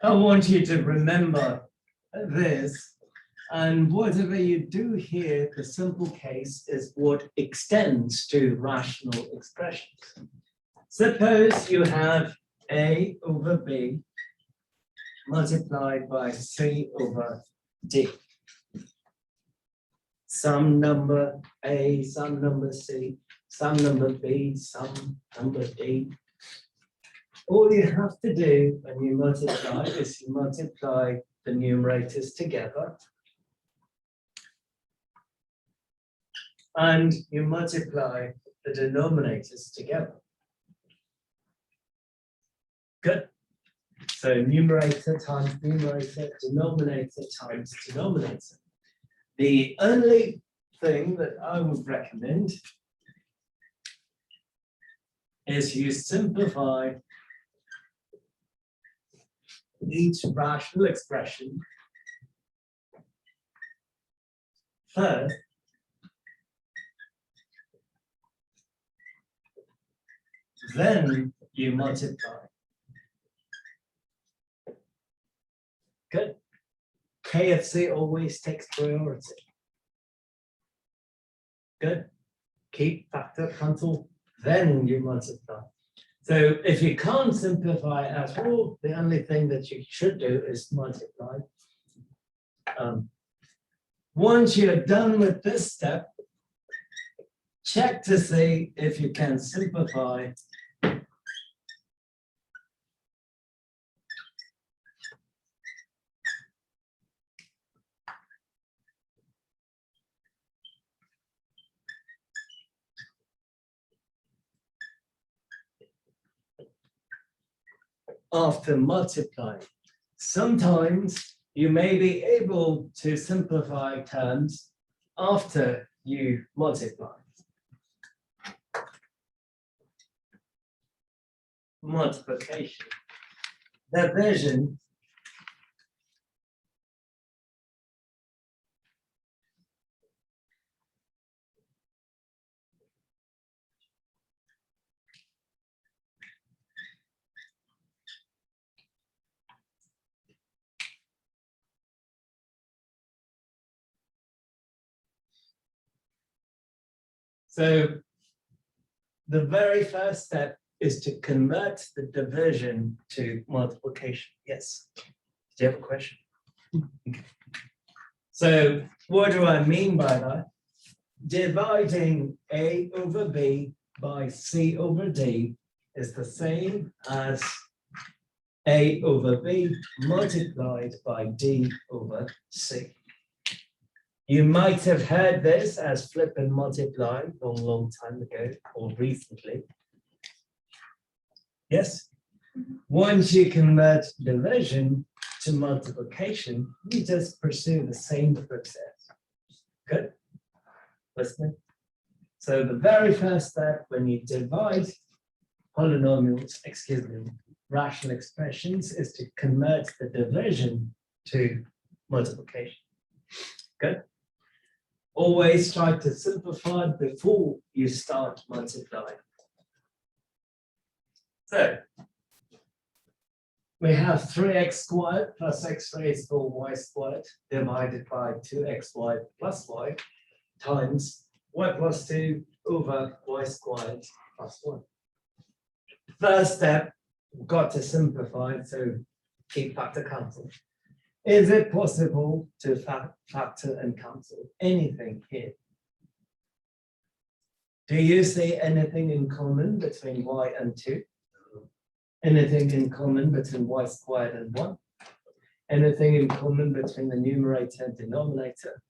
I want you to remember this, and whatever you do here, the simple case is what extends to rational expressions. Suppose you have A over B multiplied by C over D. Some number A, some number C, some number B, some number D. All you have to do when you multiply is you multiply the numerators together and you multiply the denominators together. Good. So numerator times numerator, denominator times denominator. The only thing that I would recommend is you simplify each rational expression first, then you multiply. Good. KFC always takes priority. Good. Keep factor cancel, then you multiply. So if you can't simplify at all, the only thing that you should do is multiply. Once you're done with this step, check to see if you can simplify after multiplying. Sometimes you may be able to simplify terms after you multiply. Multiplication. Division. So the very first step is to convert the division to multiplication. Yes. Do you have a question? Okay. So what do I mean by that? Dividing A over B by C over D is the same as A over B multiplied by D over C. You might have heard this as flip and multiply long time ago or recently. Yes? Once you convert division to multiplication, you just pursue the same process. Good? Listening? So the very first step when you divide polynomials, rational expressions, is to convert the division to multiplication. Good? Always try to simplify before you start multiplying. So we have 3x squared plus x raised 4y squared divided by 2xy plus y times y plus 2 over y squared plus 1. First step, we've got to simplify, so keep factor cancel. Is it possible to factor and cancel anything here? Do you see anything in common between y and 2? Anything in common between y squared and 1? Anything in common between the numerator and denominator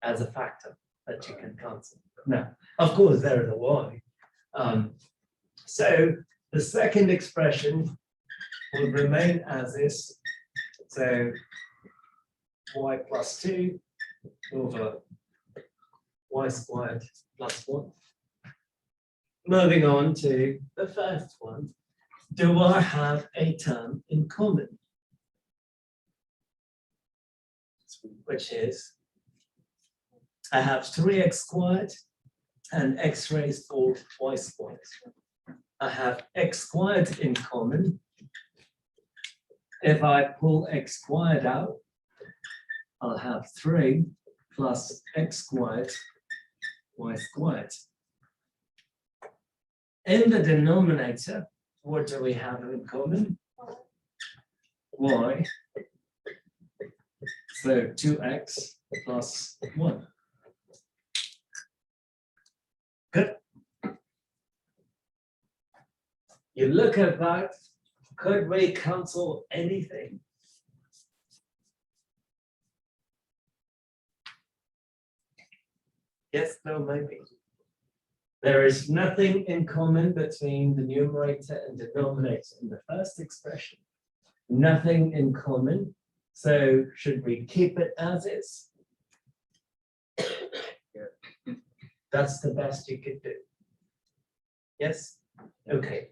as a factor that you can cancel? No, of course there is a y. So the second expression will remain as is. So y plus 2 over y squared plus 1. Moving on to the first one. Do I have a term in common? Which is, I have 3x squared and x raised 4y squared. I have x squared in common. If I pull x squared out, I'll have 3 plus x squared y squared. In the denominator, what do we have in common? Y. So 2x plus 1. Good. You look at that, could we cancel anything? Yes, no, maybe. There is nothing in common between the numerator and denominator in the first expression. Nothing in common. So should we keep it as is? That's the best you could do. Yes? Okay.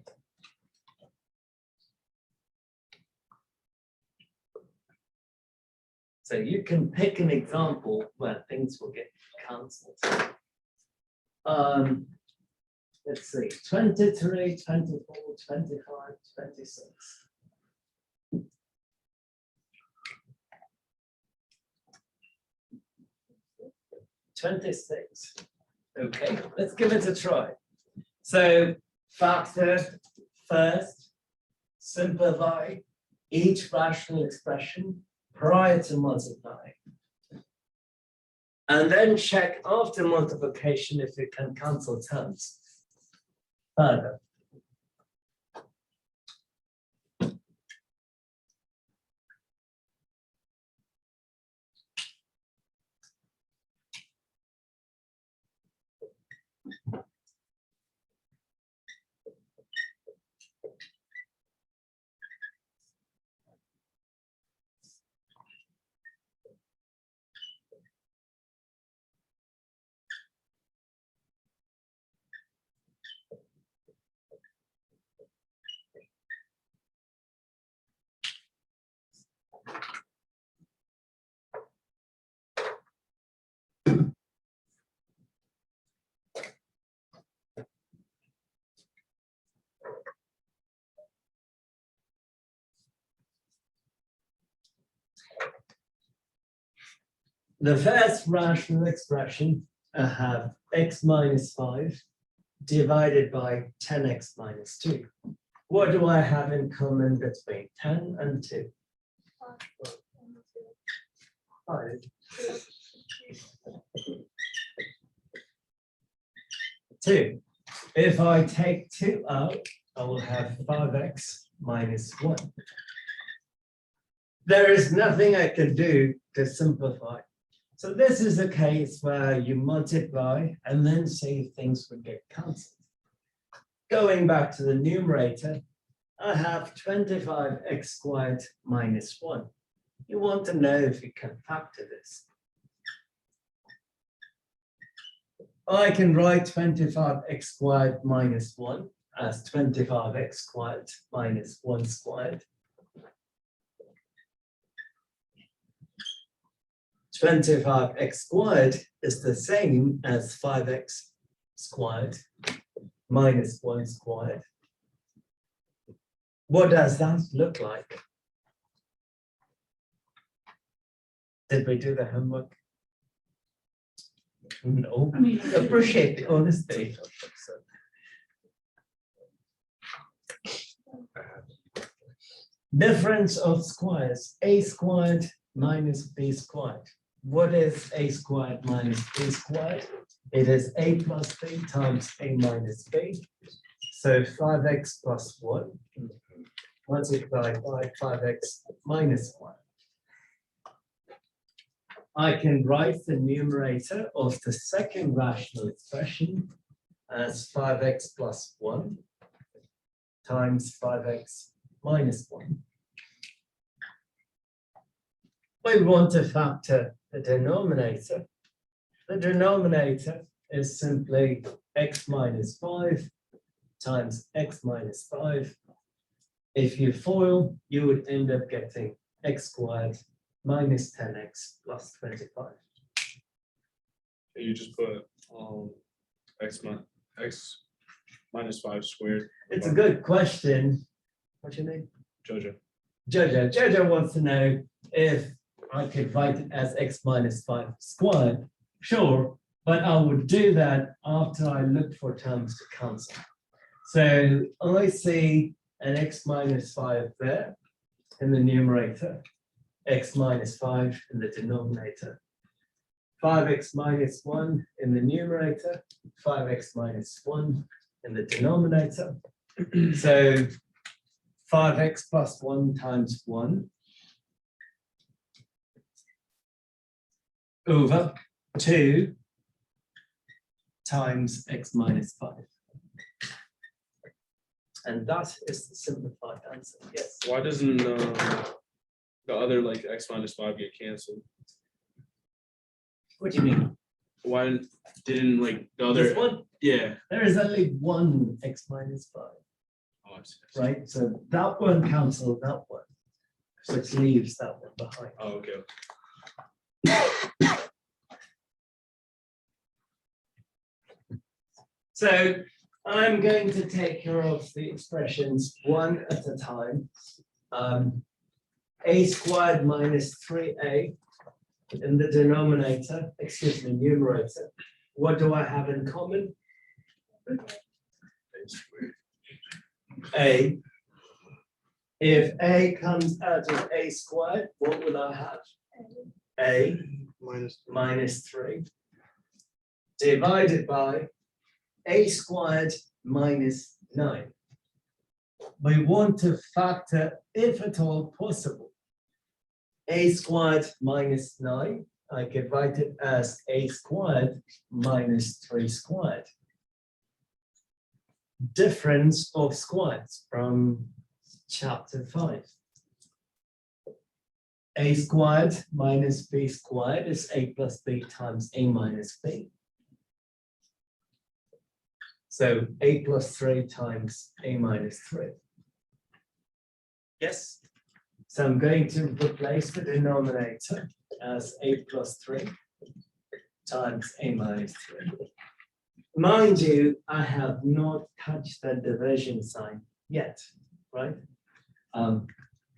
So you can pick an example where things will get cancelled. Let's see, 23, 24, 25, 26. Okay, let's give it a try. So factor first, simplify each rational expression prior to multiplying. And then check after multiplication if you can cancel terms further. The first rational expression, I have x minus 5 divided by 10x minus 2. What do I have in common between 10 and 2? 5. 2. If I take 2 out, I will have 5x minus 1. There is nothing I can do to simplify. So this is a case where you multiply and then see things would get cancelled. Going back to the numerator, I have 25x squared minus 1. You want to know if you can factor this. I can write 25x squared minus 1 as 25x squared minus 1 squared. 25x squared is the same as 5x squared minus 1 squared. What does that look like? Did we do the homework? No. I mean, appreciate the honesty. Difference of squares, a squared minus b squared. What is a squared minus b squared? It is a plus b times a minus b. So 5x plus 1 multiplied by 5x minus 1. I can write the numerator of the second rational expression as 5x plus 1 times 5x minus 1. We want to factor the denominator. The denominator is simply x minus 5 times x minus 5. If you FOIL, you would end up getting x squared minus 10x plus 25. You just put x minus 5 squared. It's a good question. What's your name? Jojo. Jojo wants to know if I could write it as x minus 5 squared. Sure, but I would do that after I look for terms to cancel. So I see an x minus 5 there in the numerator, x minus 5 in the denominator, 5x minus 1 in the numerator, 5x minus 1 in the denominator. So 5x plus 1 times 1 over 2 times x minus 5. And that is the simplified answer, yes. Why doesn't the other like x minus 5 get canceled? What do you mean? Why didn't like the other? This one? Yeah. There is only one x minus 5, Oh, I see. right? So that one cancels that one, which leaves that one behind. Oh, okay. So I'm going to take care of the expressions one at a time. A squared minus 3a in the denominator, excuse me, numerator. What do I have in common? A. If a comes out of a squared, what would I have? A minus 3 divided by a squared minus 9. We want to factor, if at all possible, a squared minus 9. I could write it as a squared minus 3 squared. Difference of squares from chapter 5. A squared minus b squared is a plus b times a minus b. So a plus 3 times a minus 3. Yes. So I'm going to replace the denominator as a plus 3 times a minus 3. Mind you, I have not touched the division sign yet, right?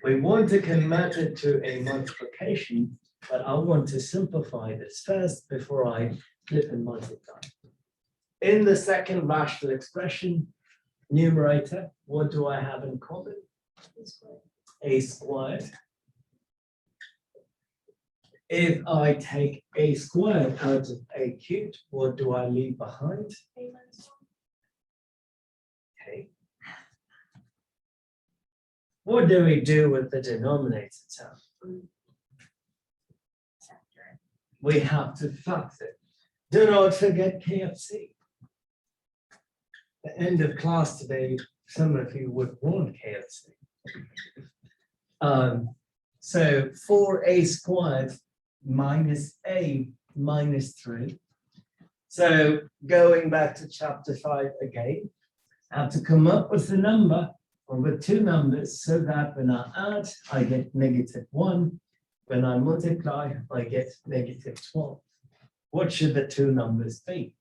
We want to convert it to a multiplication, but I want to simplify this first before I flip and multiply. In the second rational expression, numerator, what do I have in common? A squared. If I take a squared out of a cubed, what do I leave behind? Okay. What do we do with the denominator term? We have to factor. Do not forget KFC. The end of class today, some of you would want KFC. So 4a squared minus a minus 3. So going back to chapter 5 again, I have to come up with a number or with two numbers so that when I add, I get -1. When I multiply, I get -12. What should the two numbers be?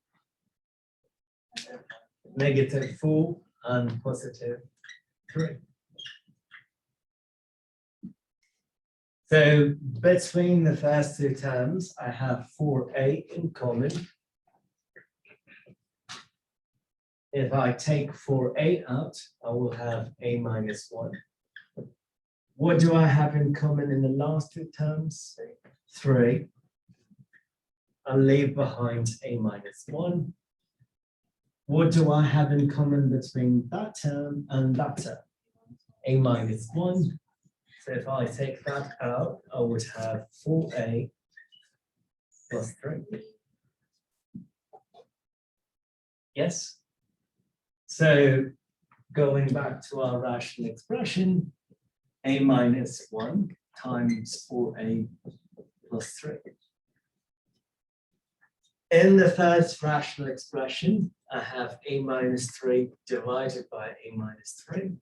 -4 and +3. So between the first two terms, I have 4a in common. If I take 4a out, I will have a minus 1. What do I have in common in the last two terms? 3. I'll leave behind a minus 1. What do I have in common between that term and that term? A minus 1. So if I take that out, I would have 4a plus 3. Yes? So going back to our rational expression, a minus 1 times 4a plus 3. In the first rational expression, I have a minus 3 divided by a minus 3.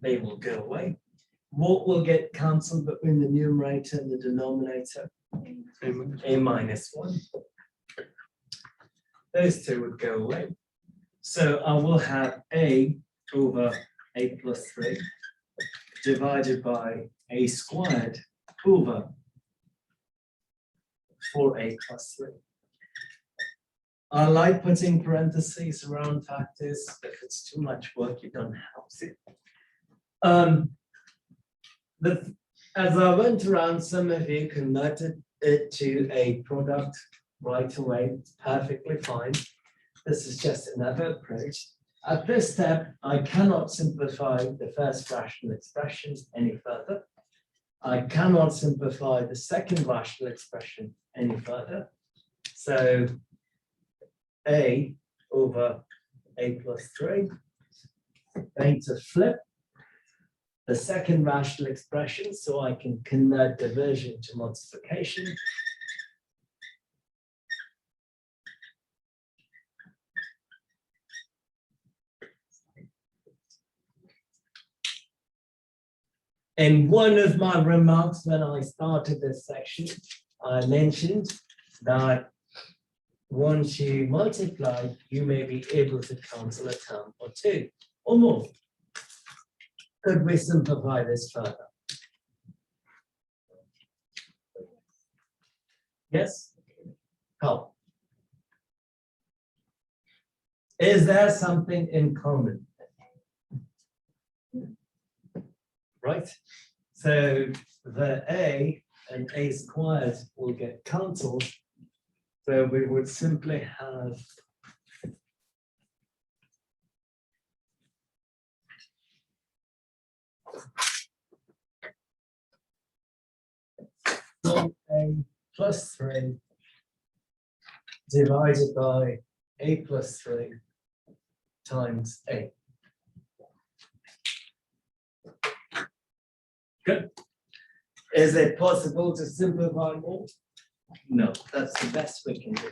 They will go away. What will get cancelled between the numerator and the denominator? A minus 1. Those two would go away. So I will have a over a plus 3 divided by a squared over 4a plus 3. I like putting parentheses around factors. If it's too much work, you don't have to. As I went around, some of you converted it to a product right away. It's perfectly fine. This is just another approach. At this step, I cannot simplify the first rational expression any further. I cannot simplify the second rational expression any further. So a over a plus 3. Going to flip the second rational expression so I can convert division to multiplication. In one of my remarks when I started this section, I mentioned that once you multiply, you may be able to cancel a term or two or more. Could we simplify this further? Yes? How? Is there something in common? Right? So the a and a squared will get cancelled. So we would simply have a plus 3 divided by a plus 3 times a. Good. Is it possible to simplify more? No, that's the best we can do.